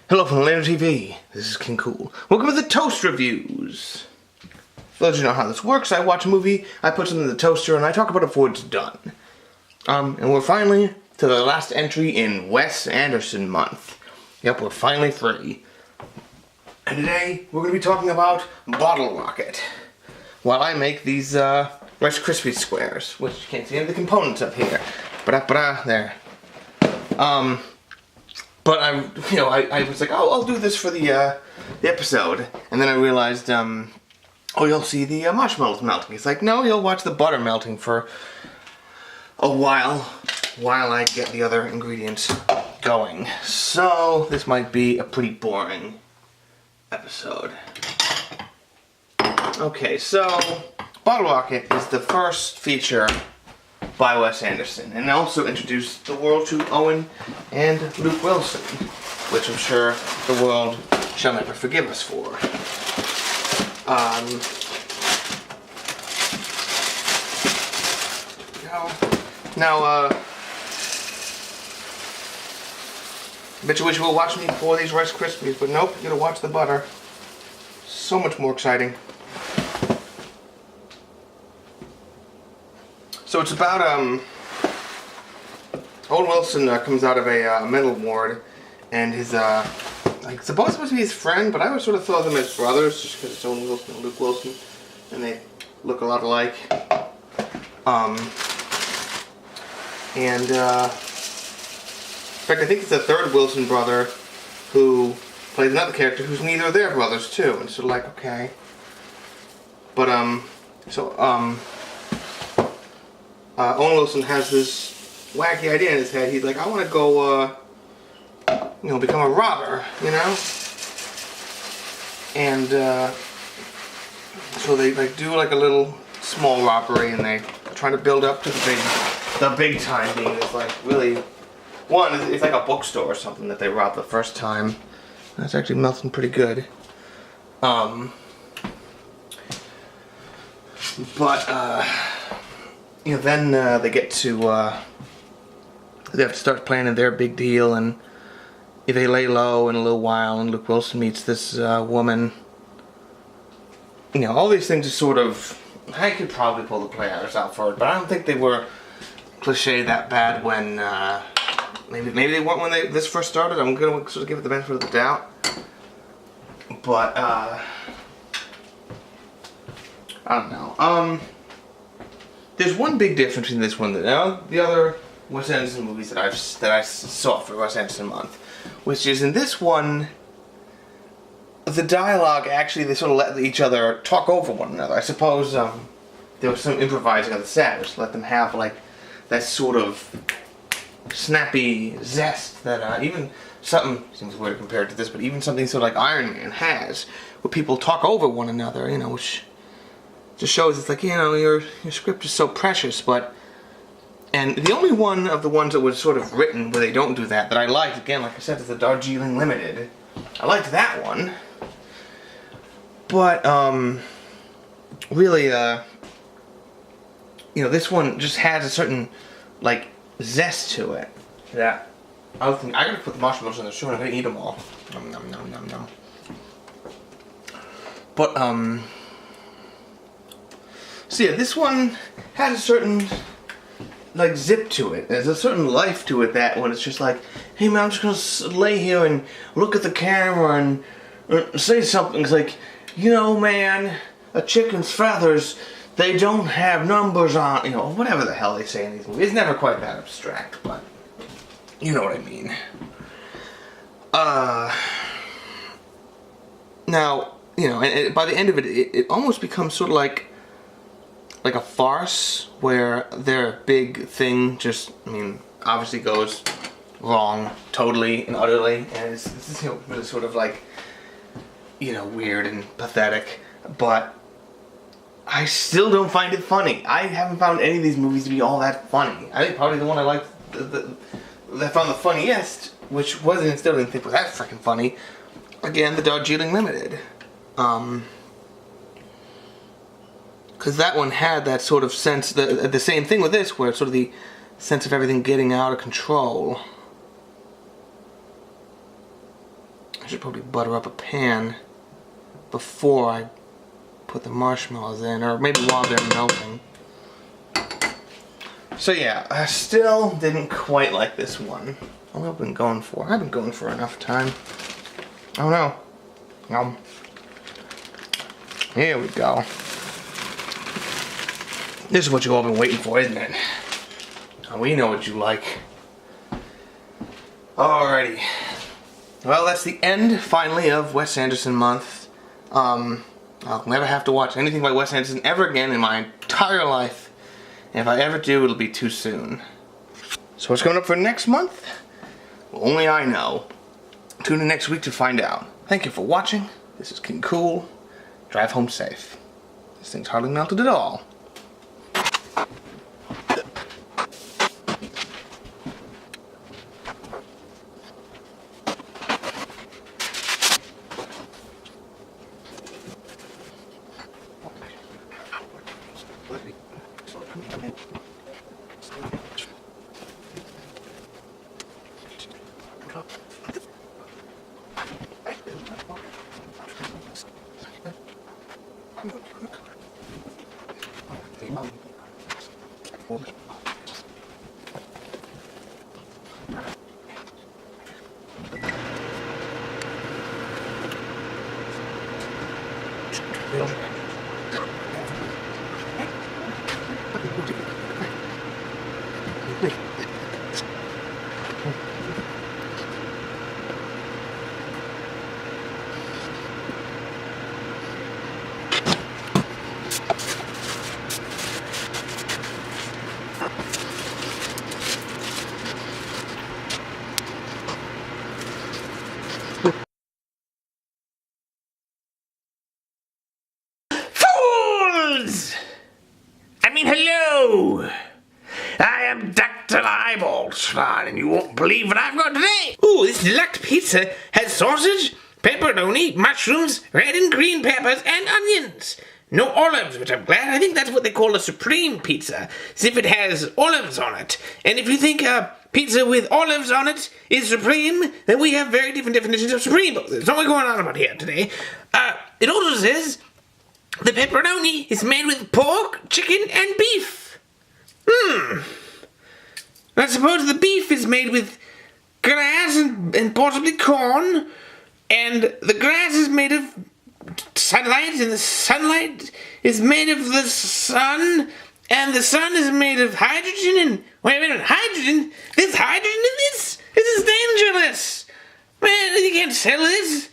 Hello from Later TV. This is King Cool. Welcome to the Toast Reviews. For those of you know how this works, I watch a movie, I put something in the toaster, and I talk about it before it's done. And we're finally to the last entry in Wes Anderson Month. Yep, we're finally free. And today, we're going to be talking about Bottle Rocket. While I make these Rice Krispie squares, which you can't see any of the components up here. There. But I was like, oh, I'll do this for the episode, and then I realized, oh, you'll see the marshmallows melting. It's like, no, you'll watch the butter melting for a while I get the other ingredients going. So this might be a pretty boring episode. Okay, so Bottle Rocket is the first feature by Wes Anderson, and also introduced the world to Owen and Luke Wilson, which I'm sure the world shall never forgive us for. Now, bet you wish you were watching me before these Rice Krispies, but nope, you gotta watch the butter. So much more exciting. So it's about, Owen Wilson comes out of a mental ward, and his, supposed to be his friend, but I always sort of thought of them as brothers, just because it's Owen Wilson and Luke Wilson, and they look a lot alike. In fact, I think it's the third Wilson brother who plays another character who's neither of their brothers, too, and sort of like, okay. But, Owen Wilson has this wacky idea in his head. He's like, I want to go, become a robber, you know? And, so they, do, a little small robbery, and they try to build up to the big time being it's, really, it's like a bookstore or something that they robbed the first time. That's actually melting pretty good. Then they get to, they have to start planning their big deal, and they lay low in a little while, and Luke Wilson meets this woman. All these things are sort of, I could probably pull the play artists out for it, but I don't think they were cliche that bad when, maybe they weren't when this first started. I'm going to sort of give it the benefit of the doubt. But, I don't know. There's one big difference between this one and the other Wes Anderson movies that I saw for Wes Anderson Month, which is in this one, the dialogue actually they sort of let each other talk over one another. I suppose there was some improvising on the set, just let them have that sort of snappy zest that even something seems weird compared to this, but even something sort of like Iron Man has, where people talk over one another, which just shows it's like, your script is so precious, and the only one of the ones that was sort of written where they don't do that I liked, again, like I said, is the Darjeeling Limited. I liked that one. But, really, this one just has a certain, zest to it that I was thinking, I gotta put the marshmallows in the shoe and I'm gonna eat them all. Nom nom nom nom nom. But, so yeah, this one has a certain, zip to it. There's a certain life to it that when it's just like, hey man, I'm just gonna lay here and look at the camera and say something. It's like, man, a chicken's feathers, they don't have numbers on, whatever the hell they say in these movies. It's never quite that abstract, but you know what I mean. Now, and by the end of it, it almost becomes sort of like a farce where their big thing just, obviously goes wrong totally and utterly, and it's really sort of weird and pathetic, but I still don't find it funny. I haven't found any of these movies to be all that funny. I think probably the one I liked, that I found the funniest, which wasn't, still didn't think was that freaking funny, again, the Darjeeling Limited. Because that one had that sort of sense, the same thing with this, where it's sort of the sense of everything getting out of control. I should probably butter up a pan before I put the marshmallows in, or maybe while they're melting. So yeah, I still didn't quite like this one. What have I been going for? I've been going for enough time. Oh no. Here we go. This is what you've all been waiting for, isn't it? Oh, we know what you like. Alrighty. Well, that's the end, finally, of Wes Anderson Month. I'll never have to watch anything by Wes Anderson ever again in my entire life. And if I ever do, it'll be too soon. So what's coming up for next month? Well, only I know. Tune in next week to find out. Thank you for watching. This is King Cool. Drive home safe. This thing's hardly melted at all. Hello! I am Dr. Eyeballs, and you won't believe what I've got today. Ooh, this deluxe pizza has sausage, pepperoni, mushrooms, red and green peppers, and onions. No olives, which I'm glad. I think that's what they call a supreme pizza, as if it has olives on it. And if you think a pizza with olives on it is supreme, then we have very different definitions of supreme. That's what we're going on about here today. It also says the pepperoni is made with pork, chicken, and beef. I suppose the beef is made with grass and possibly corn, and the grass is made of sunlight, and the sunlight is made of the sun, and the sun is made of hydrogen, and... Wait a minute, hydrogen? There's hydrogen in this? This is dangerous! Man, you can't sell this.